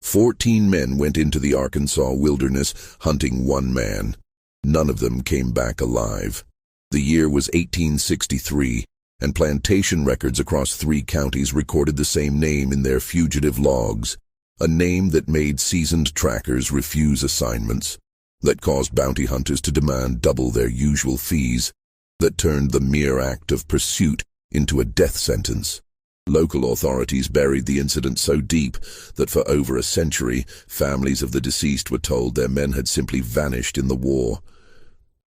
14 men went into the Arkansas wilderness hunting one man. None of them came back alive. The year was 1863, and plantation records across 3 counties recorded the same name in their fugitive logs, a name that made seasoned trackers refuse assignments, that caused bounty hunters to demand double their usual fees, that turned the mere act of pursuit into a death sentence. Local authorities buried the incident so deep that for over a century, families of the deceased were told their men had simply vanished in the war.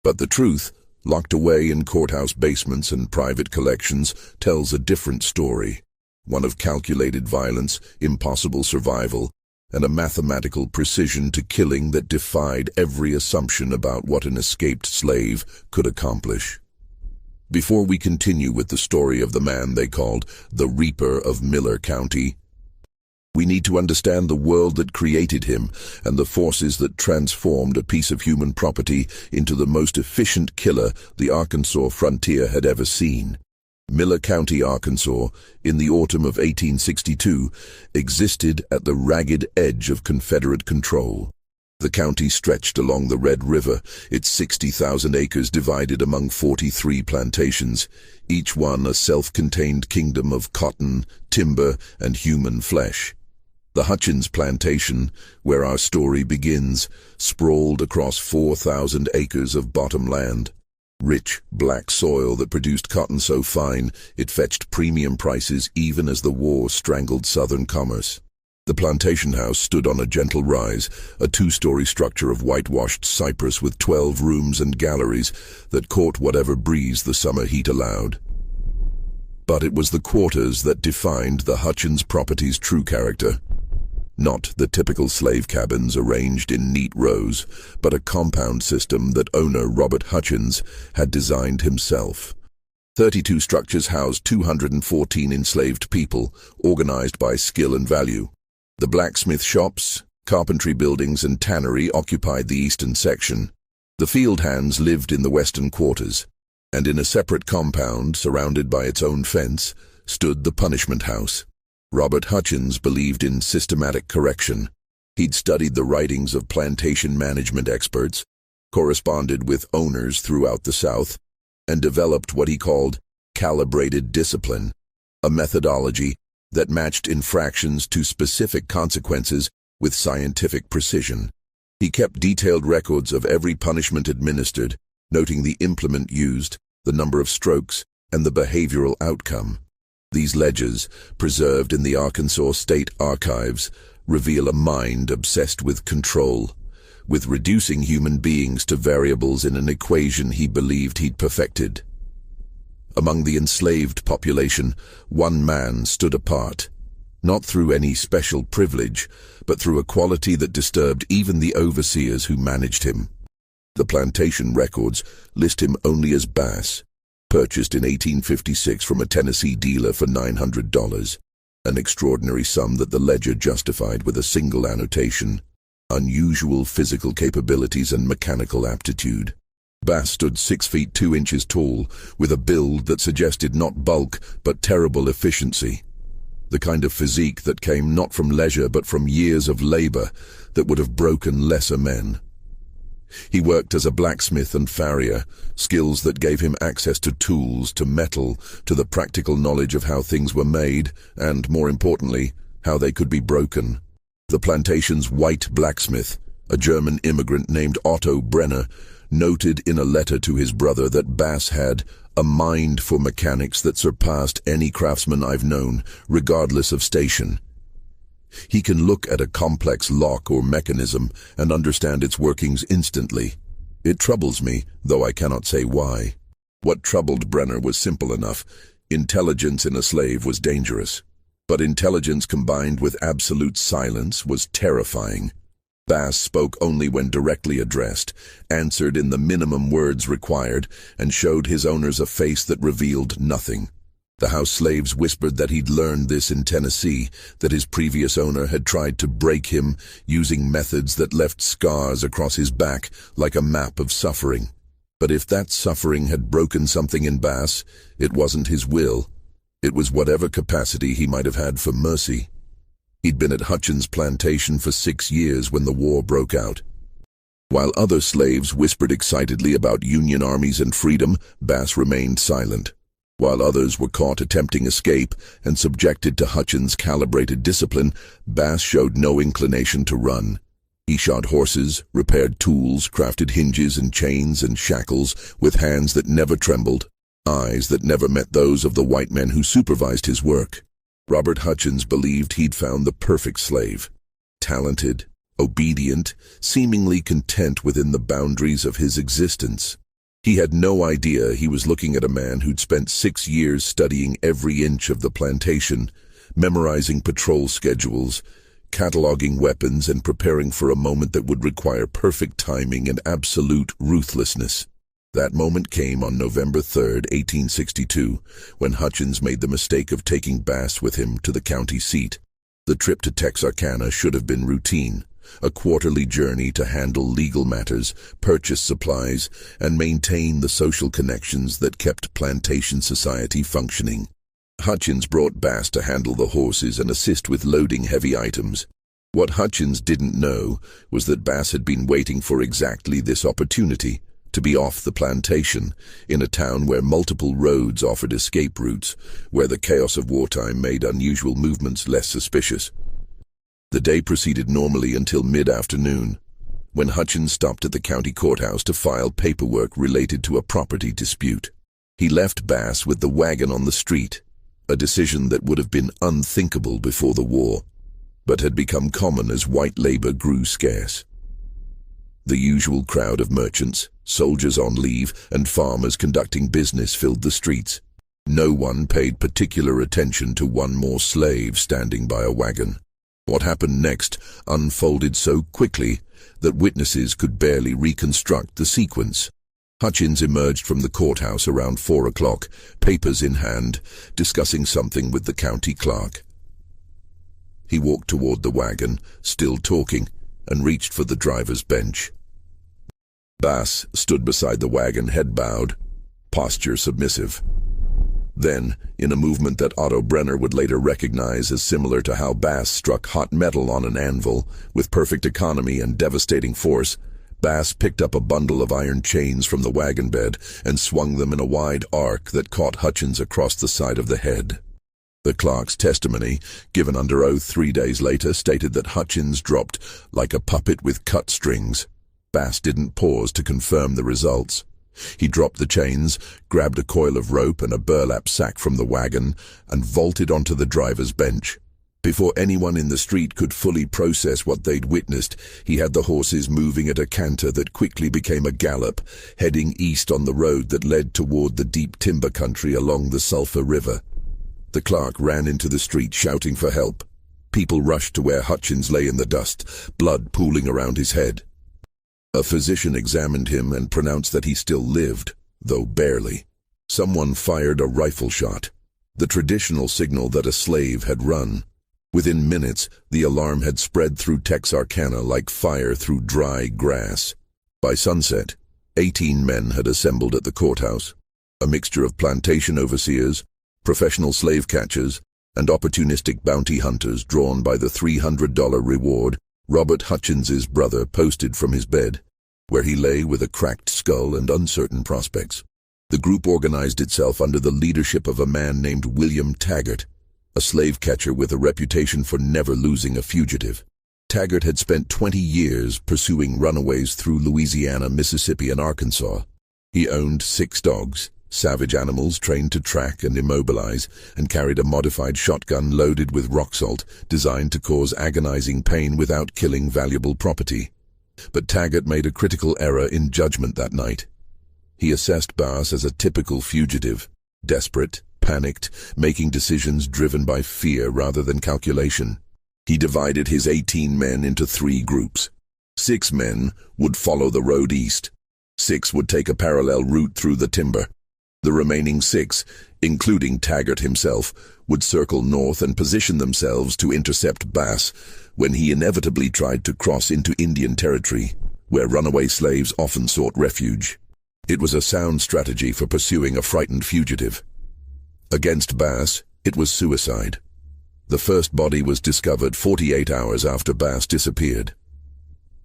But the truth, locked away in courthouse basements and private collections, tells a different story, one of calculated violence, impossible survival, and a mathematical precision to killing that defied every assumption about what an escaped slave could accomplish. Before we continue with the story of the man they called the Reaper of Miller County, we need to understand the world that created him and the forces that transformed a piece of human property into the most efficient killer the Arkansas frontier had ever seen. Miller County, Arkansas, in the autumn of 1862, existed at the ragged edge of Confederate control. The county stretched along the Red River, its 60,000 acres divided among 43 plantations, each one a self-contained kingdom of cotton, timber, and human flesh. The Hutchins plantation, where our story begins, sprawled across 4,000 acres of bottom land. Rich, black soil that produced cotton so fine it fetched premium prices even as the war strangled southern commerce. The plantation house stood on a gentle rise, a 2-story structure of whitewashed cypress with 12 rooms and galleries that caught whatever breeze the summer heat allowed. But it was the quarters that defined the Hutchins property's true character. Not the typical slave cabins arranged in neat rows, but a compound system that owner Robert Hutchins had designed himself. 32 structures housed 214 enslaved people, organized by skill and value. The blacksmith shops, carpentry buildings, and tannery occupied the eastern section. The field hands lived in the western quarters, and in a separate compound, surrounded by its own fence, stood the punishment house. Robert Hutchins believed in systematic correction. He'd studied the writings of plantation management experts, corresponded with owners throughout the South, and developed what he called calibrated discipline, a methodology that matched infractions to specific consequences with scientific precision. He kept detailed records of every punishment administered, noting the implement used, the number of strokes, and the behavioral outcome. These ledgers, preserved in the Arkansas State Archives, reveal a mind obsessed with control, with reducing human beings to variables in an equation he believed he'd perfected. Among the enslaved population, one man stood apart, not through any special privilege, but through a quality that disturbed even the overseers who managed him. The plantation records list him only as Bass, purchased in 1856 from a Tennessee dealer for $900, an extraordinary sum that the ledger justified with a single annotation: unusual physical capabilities and mechanical aptitude. Bass stood 6 feet 2 inches tall, with a build that suggested not bulk but terrible efficiency. The kind of physique that came not from leisure but from years of labor that would have broken lesser men. He worked as a blacksmith and farrier, skills that gave him access to tools, to metal, to the practical knowledge of how things were made, and, more importantly, how they could be broken. The plantation's white blacksmith, a German immigrant named Otto Brenner, noted in a letter to his brother that Bass had a mind for mechanics that surpassed any craftsman I've known, regardless of station. He can look at a complex lock or mechanism and understand its workings instantly. It troubles me, though I cannot say why. What troubled Brenner was simple enough. Intelligence in a slave was dangerous. But intelligence combined with absolute silence was terrifying. Bass spoke only when directly addressed, answered in the minimum words required, and showed his owners a face that revealed nothing. The house slaves whispered that he'd learned this in Tennessee, that his previous owner had tried to break him using methods that left scars across his back like a map of suffering. But if that suffering had broken something in Bass, it wasn't his will. It was whatever capacity he might have had for mercy. He'd been at Hutchins' plantation for 6 years when the war broke out. While other slaves whispered excitedly about Union armies and freedom, Bass remained silent. While others were caught attempting escape and subjected to Hutchins' calibrated discipline, Bass showed no inclination to run. He shod horses, repaired tools, crafted hinges and chains and shackles with hands that never trembled, eyes that never met those of the white men who supervised his work. Robert Hutchins believed he'd found the perfect slave. Talented, obedient, seemingly content within the boundaries of his existence. He had no idea he was looking at a man who'd spent 6 years studying every inch of the plantation, memorizing patrol schedules, cataloging weapons, and preparing for a moment that would require perfect timing and absolute ruthlessness. That moment came on November 3, 1862, when Hutchins made the mistake of taking Bass with him to the county seat. The trip to Texarkana should have been routine, a quarterly journey to handle legal matters, purchase supplies, and maintain the social connections that kept plantation society functioning. Hutchins brought Bass to handle the horses and assist with loading heavy items. What Hutchins didn't know was that Bass had been waiting for exactly this opportunity, to be off the plantation, in a town where multiple roads offered escape routes, where the chaos of wartime made unusual movements less suspicious. The day proceeded normally until mid-afternoon, when Hutchins stopped at the county courthouse to file paperwork related to a property dispute. He left Bass with the wagon on the street, a decision that would have been unthinkable before the war, but had become common as white labor grew scarce. The usual crowd of merchants, soldiers on leave, and farmers conducting business filled the streets. No one paid particular attention to one more slave standing by a wagon. What happened next unfolded so quickly that witnesses could barely reconstruct the sequence. Hutchins emerged from the courthouse around 4 o'clock, papers in hand, discussing something with the county clerk. He walked toward the wagon, still talking, and reached for the driver's bench. Bass stood beside the wagon, head bowed, posture submissive. Then, in a movement that Otto Brenner would later recognize as similar to how Bass struck hot metal on an anvil, with perfect economy and devastating force, Bass picked up a bundle of iron chains from the wagon bed and swung them in a wide arc that caught Hutchins across the side of the head. The clerk's testimony, given under oath 3 days later, stated that Hutchins dropped like a puppet with cut strings. Bass didn't pause to confirm the results. He dropped the chains, grabbed a coil of rope and a burlap sack from the wagon, and vaulted onto the driver's bench. Before anyone in the street could fully process what they'd witnessed, he had the horses moving at a canter that quickly became a gallop, heading east on the road that led toward the deep timber country along the Sulphur River. The clerk ran into the street shouting for help. People rushed to where Hutchins lay in the dust, blood pooling around his head. A physician examined him and pronounced that he still lived, though barely. Someone fired a rifle shot, the traditional signal that a slave had run. Within minutes, the alarm had spread through Texarkana like fire through dry grass. By sunset, 18 men had assembled at the courthouse, a mixture of plantation overseers, professional slave catchers, and opportunistic bounty hunters drawn by the $300 reward Robert Hutchins's brother posted from his bed, where he lay with a cracked skull and uncertain prospects. The group organized itself under the leadership of a man named William Taggart, a slave catcher with a reputation for never losing a fugitive. Taggart had spent 20 years pursuing runaways through Louisiana, Mississippi, and Arkansas. He owned 6 dogs, savage animals trained to track and immobilize, and carried a modified shotgun loaded with rock salt, designed to cause agonizing pain without killing valuable property. But Taggart made a critical error in judgment that night. He assessed Bass as a typical fugitive, desperate, panicked, making decisions driven by fear rather than calculation. He divided his 18 men into 3 groups. 6 men would follow the road east. 6 would take a parallel route through the timber. The remaining 6, including Taggart himself, would circle north and position themselves to intercept Bass when he inevitably tried to cross into Indian territory, where runaway slaves often sought refuge. It was a sound strategy for pursuing a frightened fugitive. Against Bass, it was suicide. The first body was discovered 48 hours after Bass disappeared.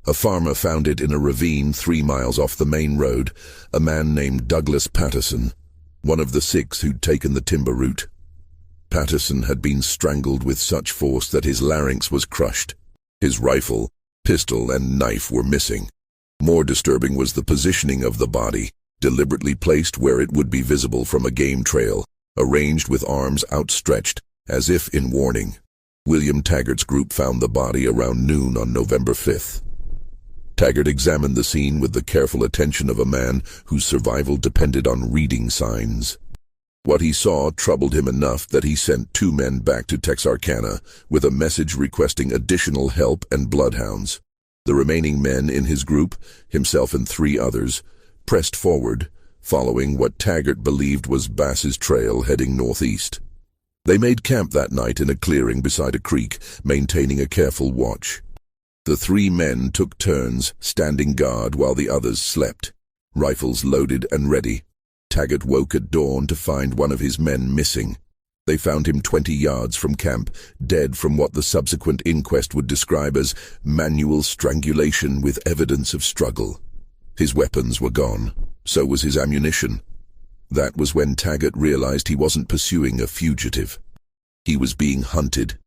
A farmer found it in a ravine 3 miles off the main road, a man named Douglas Patterson, one of the 6 who'd taken the timber route. Patterson had been strangled with such force that his larynx was crushed. His rifle, pistol, and knife were missing. More disturbing was the positioning of the body, deliberately placed where it would be visible from a game trail, arranged with arms outstretched, as if in warning. William Taggart's group found the body around noon on November 5th. Taggart examined the scene with the careful attention of a man whose survival depended on reading signs. What he saw troubled him enough that he sent 2 men back to Texarkana with a message requesting additional help and bloodhounds. The remaining men in his group, himself and 3 others, pressed forward, following what Taggart believed was Bass's trail heading northeast. They made camp that night in a clearing beside a creek, maintaining a careful watch. The 3 men took turns standing guard while the others slept, rifles loaded and ready. Taggart woke at dawn to find one of his men missing. They found him 20 yards from camp, dead from what the subsequent inquest would describe as manual strangulation with evidence of struggle. His weapons were gone. So was his ammunition. That was when Taggart realized he wasn't pursuing a fugitive. He was being hunted.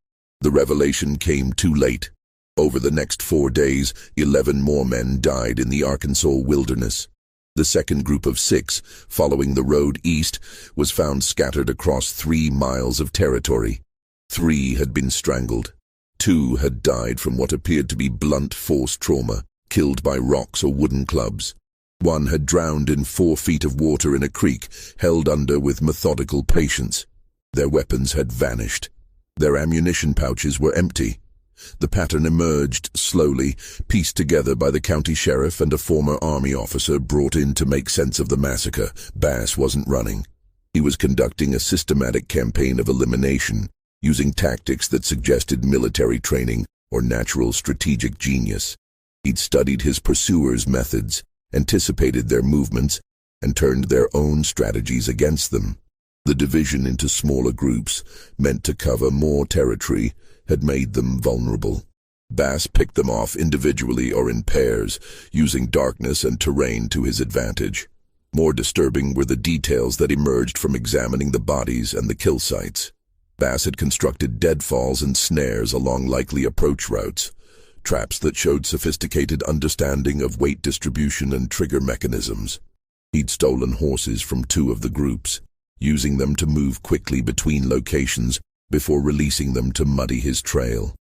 The revelation came too late. Over the next 4 days, 11 more men died in the Arkansas wilderness. The second group of 6, following the road east, was found scattered across 3 miles of territory. 3 had been strangled. 2 had died from what appeared to be blunt force trauma, killed by rocks or wooden clubs. 1 had drowned in 4 feet of water in a creek, held under with methodical patience. Their weapons had vanished. Their ammunition pouches were empty. The pattern emerged slowly, pieced together by the county sheriff and a former army officer brought in to make sense of the massacre. Bass wasn't running. He was conducting a systematic campaign of elimination, using tactics that suggested military training or natural strategic genius. He'd studied his pursuers' methods, anticipated their movements, and turned their own strategies against them. The division into smaller groups, meant to cover more territory, had made them vulnerable. Bass picked them off individually or in pairs, using darkness and terrain to his advantage. More disturbing were the details that emerged from examining the bodies and the kill sites. Bass had constructed deadfalls and snares along likely approach routes, traps that showed sophisticated understanding of weight distribution and trigger mechanisms. He'd stolen horses from 2 of the groups, using them to move quickly between locations before releasing them to muddy his trail.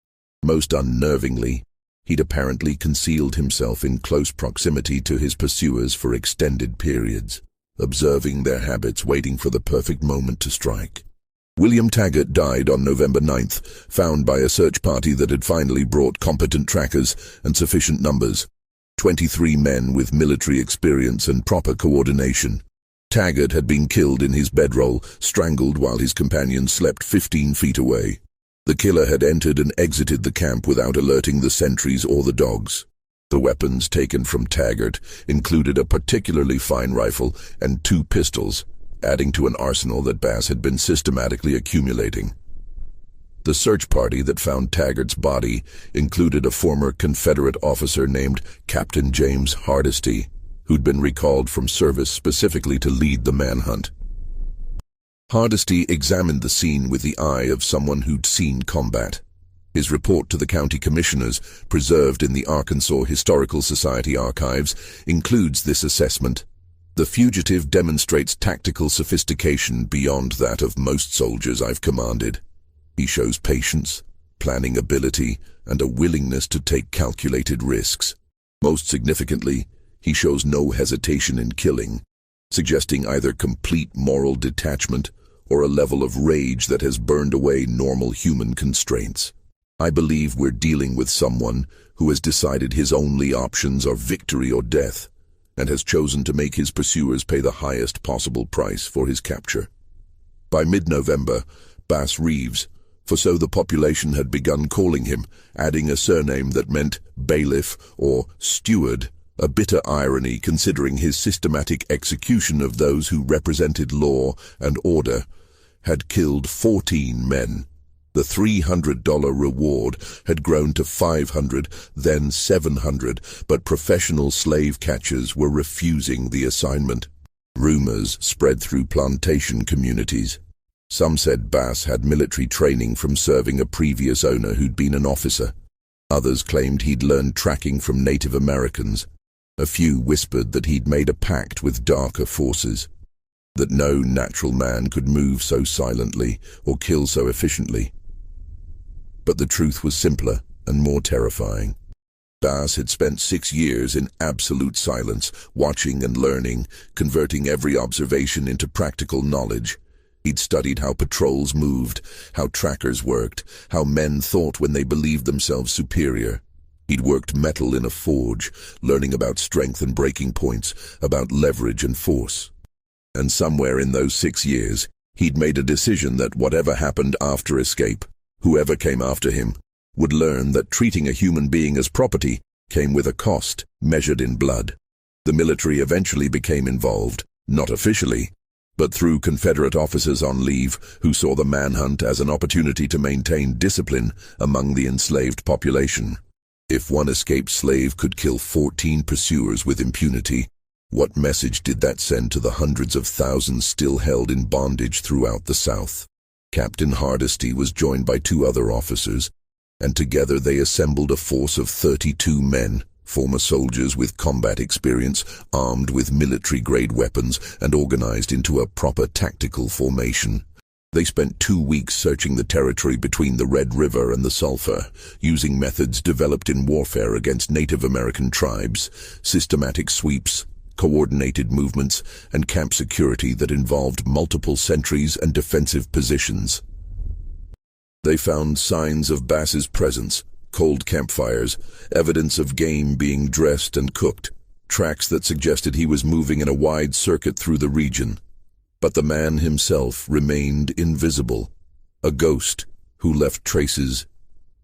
Most unnervingly, he'd apparently concealed himself in close proximity to his pursuers for extended periods, observing their habits, waiting for the perfect moment to strike. William Taggart died on November 9th, found by a search party that had finally brought competent trackers and sufficient numbers. 23 men with military experience and proper coordination. Taggart had been killed in his bedroll, strangled while his companions slept 15 feet away. The killer had entered and exited the camp without alerting the sentries or the dogs. The weapons taken from Taggart included a particularly fine rifle and 2 pistols, adding to an arsenal that Bass had been systematically accumulating. The search party that found Taggart's body included a former Confederate officer named Captain James Hardesty, who'd been recalled from service specifically to lead the manhunt. Hardesty examined the scene with the eye of someone who'd seen combat. His report to the county commissioners, preserved in the Arkansas Historical Society archives, includes this assessment. The fugitive demonstrates tactical sophistication beyond that of most soldiers I've commanded. He shows patience, planning ability, and a willingness to take calculated risks. Most significantly, he shows no hesitation in killing, suggesting either complete moral detachment or a level of rage that has burned away normal human constraints. I believe we're dealing with someone who has decided his only options are victory or death, and has chosen to make his pursuers pay the highest possible price for his capture. By mid-November, Bass Reeves, for so the population had begun calling him, adding a surname that meant bailiff or steward, a bitter irony considering his systematic execution of those who represented law and order, had killed 14 men. The $300 reward had grown to $500, then $700, but professional slave catchers were refusing the assignment. Rumors spread through plantation communities. Some said Bass had military training from serving a previous owner who'd been an officer. Others claimed he'd learned tracking from Native Americans. A few whispered that he'd made a pact with darker forces, that no natural man could move so silently or kill so efficiently. But the truth was simpler and more terrifying. Bass had spent 6 years in absolute silence, watching and learning, converting every observation into practical knowledge. He'd studied how patrols moved, how trackers worked, how men thought when they believed themselves superior. He'd worked metal in a forge, learning about strength and breaking points, about leverage and force. And somewhere in those 6 years, he'd made a decision that whatever happened after escape, whoever came after him, would learn that treating a human being as property came with a cost measured in blood. The military eventually became involved, not officially, but through Confederate officers on leave who saw the manhunt as an opportunity to maintain discipline among the enslaved population. If one escaped slave could kill 14 pursuers with impunity, what message did that send to the hundreds of thousands still held in bondage throughout the South? Captain Hardesty was joined by 2 other officers, and together they assembled a force of 32 men, former soldiers with combat experience, armed with military-grade weapons, and organized into a proper tactical formation. They spent 2 weeks searching the territory between the Red River and the Sulphur, using methods developed in warfare against Native American tribes, systematic sweeps, coordinated movements, and camp security that involved multiple sentries and defensive positions. They found signs of Bass's presence, cold campfires, evidence of game being dressed and cooked, tracks that suggested he was moving in a wide circuit through the region. But the man himself remained invisible, a ghost who left traces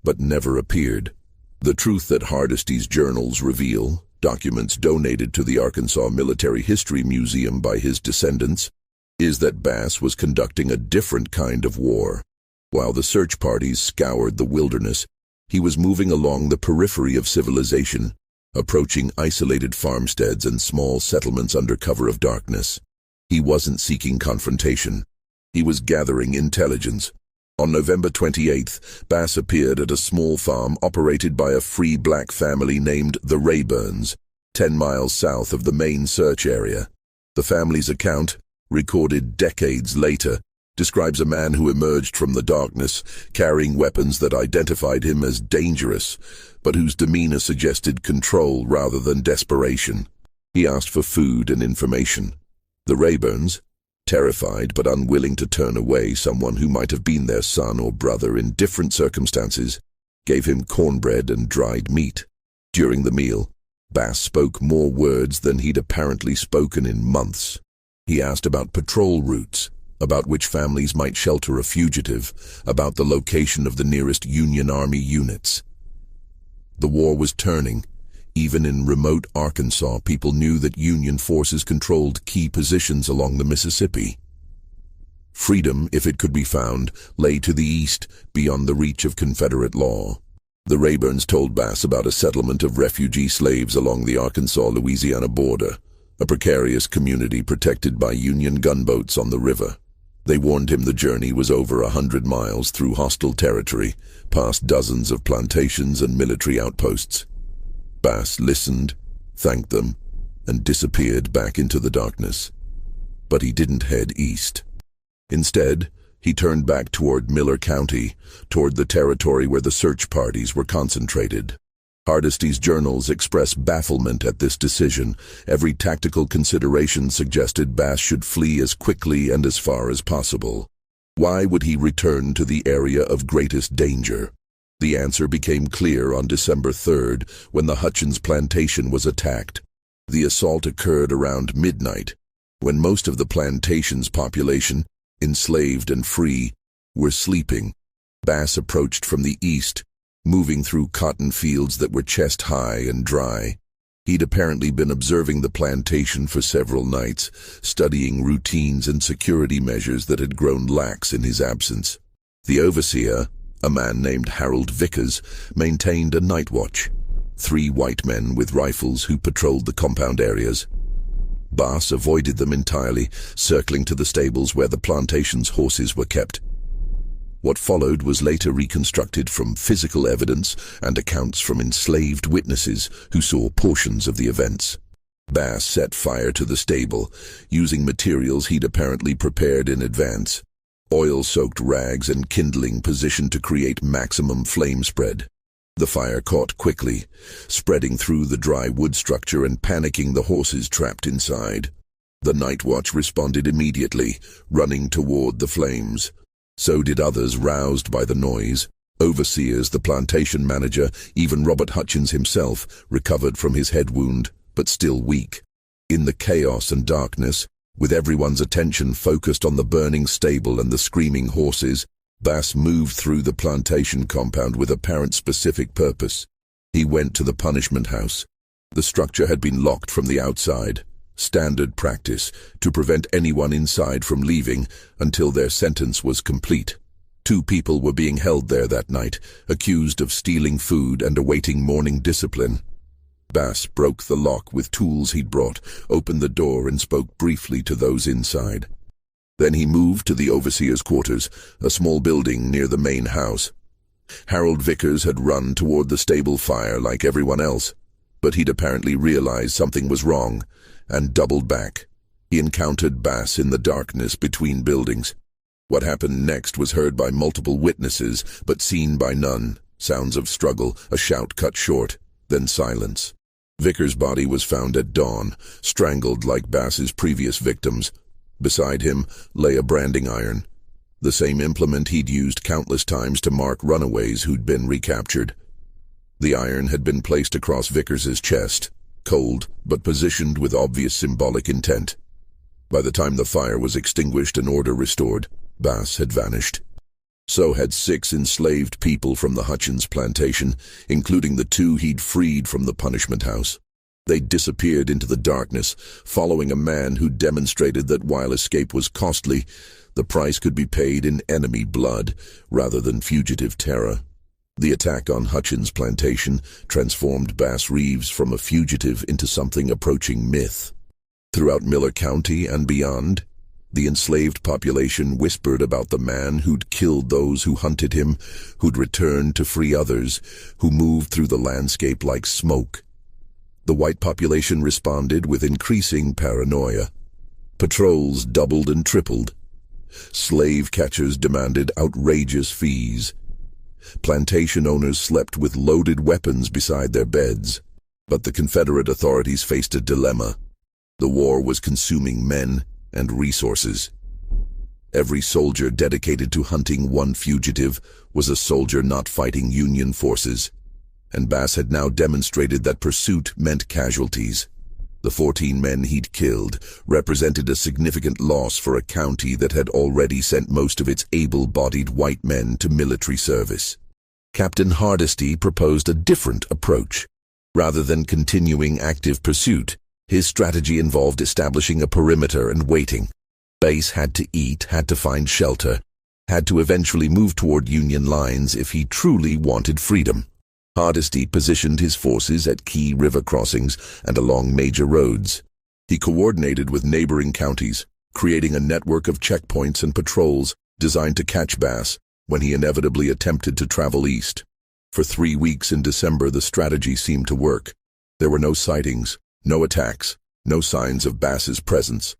but never appeared. The truth that Hardesty's journals reveal, documents donated to the Arkansas Military History Museum by his descendants, is that Bass was conducting a different kind of war. While the search parties scoured the wilderness, he was moving along the periphery of civilization, approaching isolated farmsteads and small settlements under cover of darkness. He wasn't seeking confrontation. He was gathering intelligence. On November 28th, Bass appeared at a small farm operated by a free black family named the Rayburns, 10 miles south of the main search area. The family's account, recorded decades later, describes a man who emerged from the darkness, carrying weapons that identified him as dangerous, but whose demeanor suggested control rather than desperation. He asked for food and information. The Rayburns, terrified but unwilling to turn away someone who might have been their son or brother in different circumstances, gave him cornbread and dried meat. During the meal, Bass spoke more words than he'd apparently spoken in months. He asked about patrol routes, about which families might shelter a fugitive, about the location of the nearest Union Army units. The war was turning. Even in remote Arkansas, people knew that Union forces controlled key positions along the Mississippi. Freedom, if it could be found, lay to the east, beyond the reach of Confederate law. The Rayburns told Bass about a settlement of refugee slaves along the Arkansas-Louisiana border, a precarious community protected by Union gunboats on the river. They warned him the journey was over 100 miles through hostile territory, past dozens of plantations and military outposts. Bass listened, thanked them, and disappeared back into the darkness. But he didn't head east. Instead, he turned back toward Miller County, toward the territory where the search parties were concentrated. Hardesty's journals express bafflement at this decision. Every tactical consideration suggested Bass should flee as quickly and as far as possible. Why would he return to the area of greatest danger? The answer became clear on December 3rd, when the Hutchins plantation was attacked. The assault occurred around midnight, when most of the plantation's population, enslaved and free, were sleeping. Bass approached from the east, moving through cotton fields that were chest-high and dry. He'd apparently been observing the plantation for several nights, studying routines and security measures that had grown lax in his absence. The overseer, A man named Harold Vickers maintained a night watch. 3 white men with rifles who patrolled the compound areas. Bass avoided them entirely, circling to the stables where the plantation's horses were kept. What followed was later reconstructed from physical evidence and accounts from enslaved witnesses who saw portions of the events. Bass set fire to the stable, using materials he'd apparently prepared in advance. Oil-soaked rags and kindling positioned to create maximum flame spread. The fire caught quickly, spreading through the dry wood structure and panicking the horses trapped inside. The night watch responded immediately, running toward the flames. So did others roused by the noise. Overseers, the plantation manager, even Robert Hutchins himself, recovered from his head wound, but still weak. In the chaos and darkness, with everyone's attention focused on the burning stable and the screaming horses, Bass moved through the plantation compound with apparent specific purpose. He went to the punishment house. The structure had been locked from the outside, standard practice, to prevent anyone inside from leaving until their sentence was complete. 2 people were being held there that night, accused of stealing food and awaiting morning discipline. Bass broke the lock with tools he'd brought, opened the door and spoke briefly to those inside. Then he moved to the overseer's quarters, a small building near the main house. Harold Vickers had run toward the stable fire like everyone else, but he'd apparently realized something was wrong and doubled back. He encountered Bass in the darkness between buildings. What happened next was heard by multiple witnesses, but seen by none. Sounds of struggle, a shout cut short, then silence. Vickers' body was found at dawn, strangled like Bass's previous victims. Beside him lay a branding iron, the same implement he'd used countless times to mark runaways who'd been recaptured. The iron had been placed across Vickers's chest, cold but positioned with obvious symbolic intent. By the time the fire was extinguished and order restored, Bass had vanished. So had 6 enslaved people from the Hutchins plantation, including the 2 he'd freed from the punishment house. They disappeared into the darkness, following a man who demonstrated that while escape was costly, the price could be paid in enemy blood rather than fugitive terror. The attack on Hutchins' plantation transformed Bass Reeves from a fugitive into something approaching myth. Throughout Miller County and beyond, the enslaved population whispered about the man who'd killed those who hunted him, who'd returned to free others, who moved through the landscape like smoke. The white population responded with increasing paranoia. Patrols doubled and tripled. Slave catchers demanded outrageous fees. Plantation owners slept with loaded weapons beside their beds. But the Confederate authorities faced a dilemma. The war was consuming men and resources. Every soldier dedicated to hunting one fugitive was a soldier not fighting Union forces. And Bass had now demonstrated that pursuit meant casualties. The 14 men he'd killed represented a significant loss for a county that had already sent most of its able-bodied white men to military service. Captain Hardesty proposed a different approach. Rather than continuing active pursuit, his strategy involved establishing a perimeter and waiting. Bass had to eat, had to find shelter, had to eventually move toward Union lines if he truly wanted freedom. Hardesty positioned his forces at key river crossings and along major roads. He coordinated with neighboring counties, creating a network of checkpoints and patrols designed to catch Bass when he inevitably attempted to travel east. For 3 weeks in December, the strategy seemed to work. There were no sightings, no attacks, no signs of Bass's presence.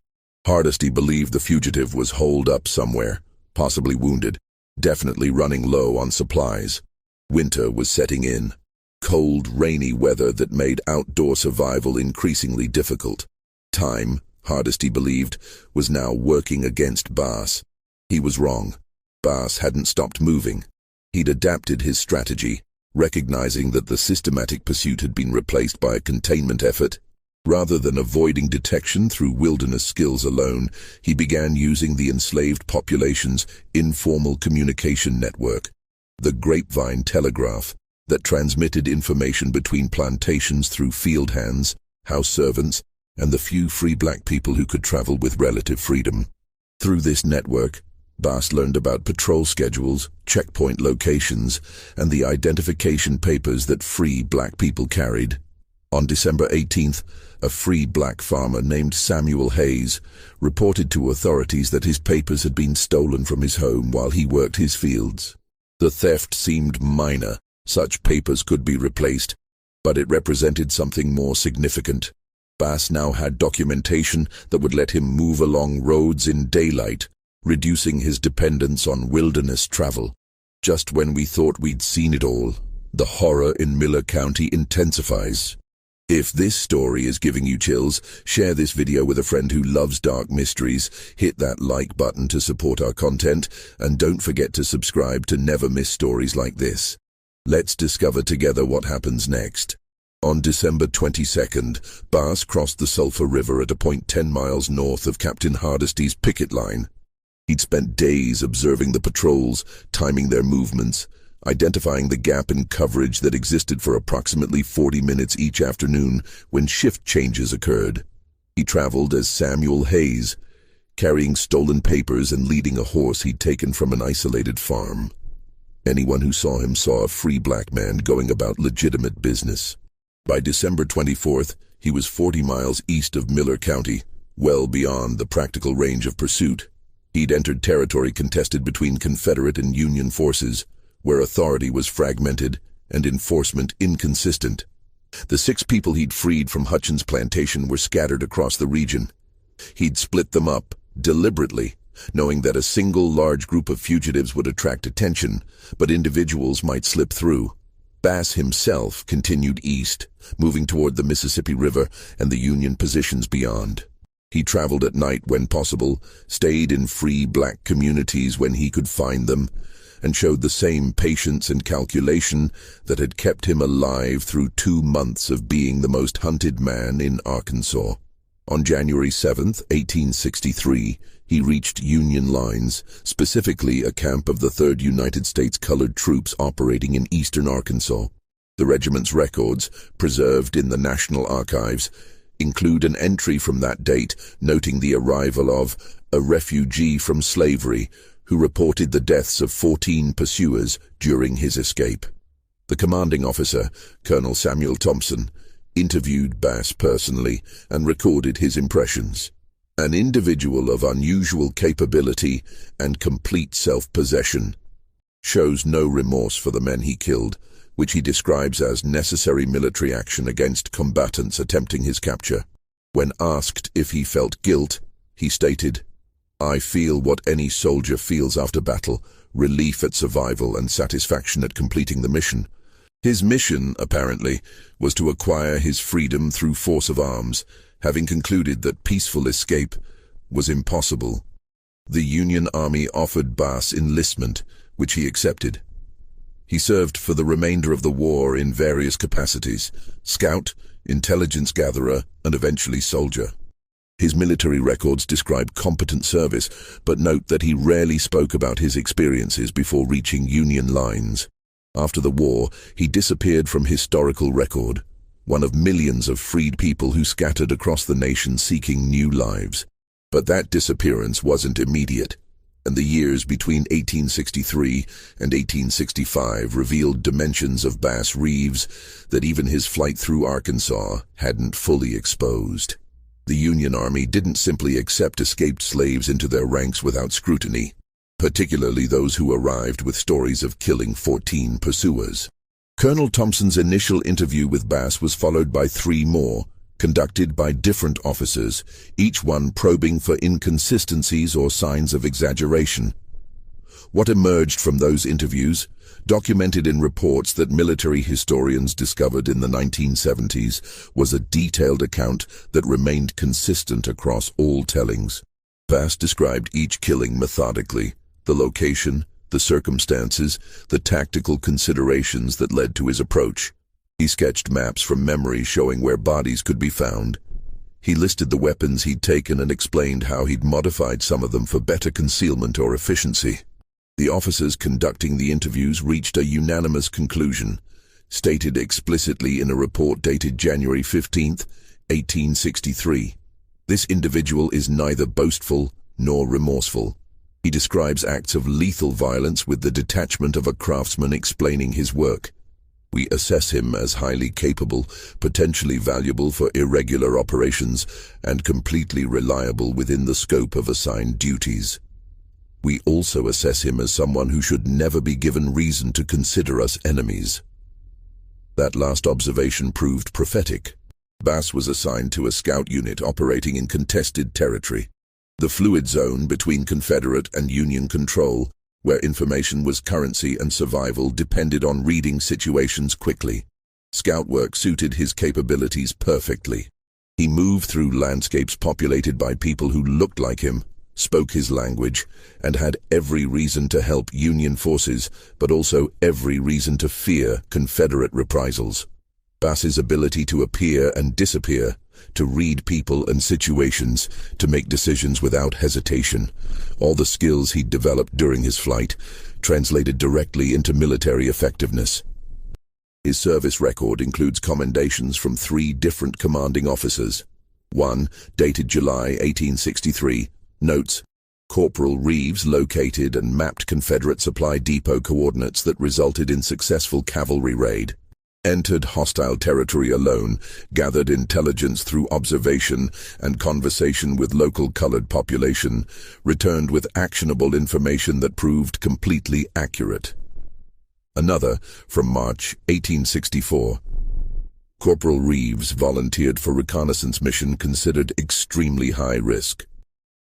Hardesty believed the fugitive was holed up somewhere, possibly wounded, definitely running low on supplies. Winter was setting in. Cold, rainy weather that made outdoor survival increasingly difficult. Time, Hardesty believed, was now working against Bass. He was wrong. Bass hadn't stopped moving. He'd adapted his strategy, recognizing that the systematic pursuit had been replaced by a containment effort. Rather than avoiding detection through wilderness skills alone, he began using the enslaved population's informal communication network, the grapevine telegraph, that transmitted information between plantations through field hands, house servants, and the few free black people who could travel with relative freedom. Through this network, Bass learned about patrol schedules, checkpoint locations, and the identification papers that free black people carried. On December 18th, a free black farmer named Samuel Hayes reported to authorities that his papers had been stolen from his home while he worked his fields. The theft seemed minor. Such papers could be replaced, but it represented something more significant. Bass now had documentation that would let him move along roads in daylight, reducing his dependence on wilderness travel. Just when we thought we'd seen it all, the horror in Miller County intensifies. If this story is giving you chills, share this video with a friend who loves dark mysteries, hit that like button to support our content, and don't forget to subscribe to never miss stories like this. Let's discover together what happens next. On December 22nd, Bass crossed the Sulphur River at a point 10 miles north of Captain Hardesty's picket line. He'd spent days observing the patrols, timing their movements, identifying the gap in coverage that existed for approximately 40 minutes each afternoon when shift changes occurred. He traveled as Samuel Hayes, carrying stolen papers and leading a horse he'd taken from an isolated farm. Anyone who saw him saw a free black man going about legitimate business. By December 24th, he was 40 miles east of Miller County, well beyond the practical range of pursuit. He'd entered territory contested between Confederate and Union forces, where authority was fragmented and enforcement inconsistent. The 6 people he'd freed from Hutchins' plantation were scattered across the region. He'd split them up, deliberately, knowing that a single large group of fugitives would attract attention, but individuals might slip through. Bass himself continued east, moving toward the Mississippi River and the Union positions beyond. He traveled at night when possible, stayed in free black communities when he could find them, and showed the same patience and calculation that had kept him alive through 2 months of being the most hunted man in Arkansas. On January 7, 1863, he reached Union lines, specifically a camp of the 3rd United States Colored Troops operating in eastern Arkansas. The regiment's records, preserved in the National Archives, include an entry from that date noting the arrival of a refugee from slavery who reported the deaths of 14 pursuers during his escape. The commanding officer, Colonel Samuel Thompson, interviewed Bass personally and recorded his impressions. An individual of unusual capability and complete self-possession, shows no remorse for the men he killed, which he describes as necessary military action against combatants attempting his capture. When asked if he felt guilt, he stated, "I feel what any soldier feels after battle, relief at survival and satisfaction at completing the mission." His mission, apparently, was to acquire his freedom through force of arms, having concluded that peaceful escape was impossible. The Union Army offered Bass enlistment, which he accepted. He served for the remainder of the war in various capacities: scout, intelligence gatherer, and eventually soldier. His military records describe competent service, but note that he rarely spoke about his experiences before reaching Union lines. After the war, he disappeared from historical record, one of millions of freed people who scattered across the nation seeking new lives. But that disappearance wasn't immediate, and the years between 1863 and 1865 revealed dimensions of Bass Reeves that even his flight through Arkansas hadn't fully exposed. The Union Army didn't simply accept escaped slaves into their ranks without scrutiny, particularly those who arrived with stories of killing 14 pursuers. Colonel Thompson's initial interview with Bass was followed by 3 more, conducted by different officers, each one probing for inconsistencies or signs of exaggeration. What emerged from those interviews, documented in reports that military historians discovered in the 1970s, was a detailed account that remained consistent across all tellings. Bass described each killing methodically: the location, the circumstances, the tactical considerations that led to his approach. He sketched maps from memory showing where bodies could be found. He listed the weapons he'd taken and explained how he'd modified some of them for better concealment or efficiency. The officers conducting the interviews reached a unanimous conclusion, stated explicitly in a report dated January 15, 1863. This individual is neither boastful nor remorseful. He describes acts of lethal violence with the detachment of a craftsman explaining his work. We assess him as highly capable, potentially valuable for irregular operations, and completely reliable within the scope of assigned duties. We also assess him as someone who should never be given reason to consider us enemies. That last observation proved prophetic. Bass was assigned to a scout unit operating in contested territory, the fluid zone between Confederate and Union control, where information was currency and survival depended on reading situations quickly. Scout work suited his capabilities perfectly. He moved through landscapes populated by people who looked like him, spoke his language, and had every reason to help Union forces, but also every reason to fear Confederate reprisals. Bass's ability to appear and disappear, to read people and situations, to make decisions without hesitation, all the skills he'd developed during his flight, translated directly into military effectiveness. His service record includes commendations from 3 different commanding officers. One, dated July 1863, notes, Corporal Reeves located and mapped Confederate supply depot coordinates that resulted in successful cavalry raid. Entered hostile territory alone, gathered intelligence through observation and conversation with local colored population, returned with actionable information that proved completely accurate. Another, from March 1864. Corporal Reeves volunteered for reconnaissance mission considered extremely high risk.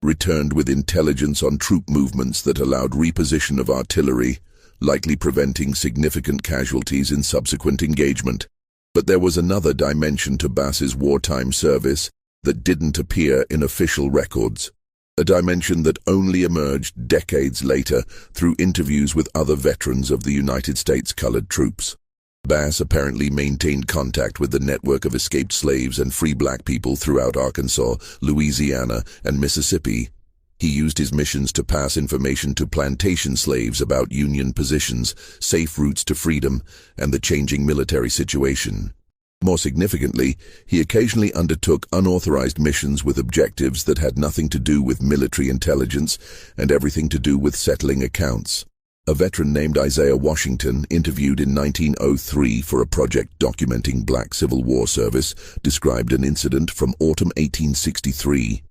Returned with intelligence on troop movements that allowed reposition of artillery, likely preventing significant casualties in subsequent engagement. But there was another dimension to Bass's wartime service that didn't appear in official records, a dimension that only emerged decades later through interviews with other veterans of the United States colored troops. Bass apparently maintained contact with the network of escaped slaves and free black people throughout Arkansas, Louisiana, and Mississippi. He used his missions to pass information to plantation slaves about Union positions, safe routes to freedom, and the changing military situation. More significantly, he occasionally undertook unauthorized missions with objectives that had nothing to do with military intelligence and everything to do with settling accounts. A veteran named Isaiah Washington, interviewed in 1903 for a project documenting Black Civil War service, described an incident from autumn 1863.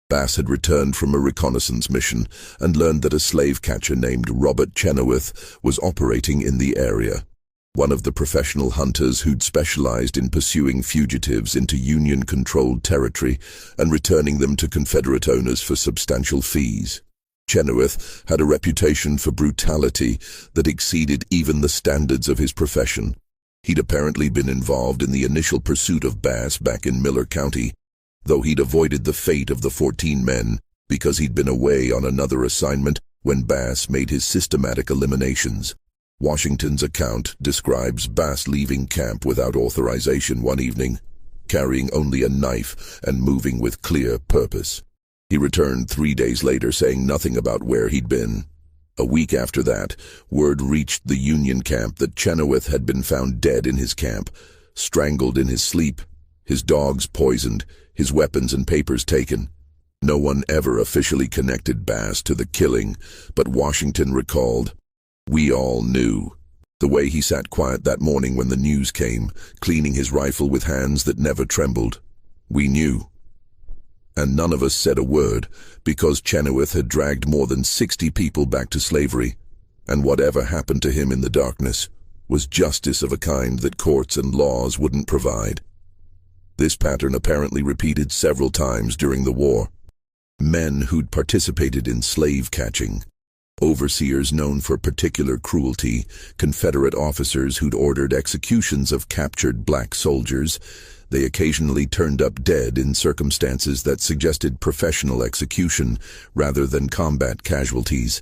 Bass had returned from a reconnaissance mission and learned that a slave catcher named Robert Chenoweth was operating in the area. One of the professional hunters who'd specialized in pursuing fugitives into Union-controlled territory and returning them to Confederate owners for substantial fees. Chenoweth had a reputation for brutality that exceeded even the standards of his profession. He'd apparently been involved in the initial pursuit of Bass back in Miller County, though he'd avoided the fate of the 14 men because he'd been away on another assignment when Bass made his systematic eliminations. Washington's account describes Bass leaving camp without authorization one evening, carrying only a knife and moving with clear purpose. He returned 3 days later saying nothing about where he'd been. A week after that, word reached the Union camp that Chenoweth had been found dead in his camp, strangled in his sleep, his dogs poisoned, his weapons and papers taken. No one ever officially connected Bass to the killing, but Washington recalled, "We all knew." The way he sat quiet that morning when the news came, cleaning his rifle with hands that never trembled. We knew. And none of us said a word, because Chenoweth had dragged more than 60 people back to slavery, and whatever happened to him in the darkness was justice of a kind that courts and laws wouldn't provide. This pattern apparently repeated several times during the war. Men who'd participated in slave catching, overseers known for particular cruelty, Confederate officers who'd ordered executions of captured black soldiers. They occasionally turned up dead in circumstances that suggested professional execution rather than combat casualties.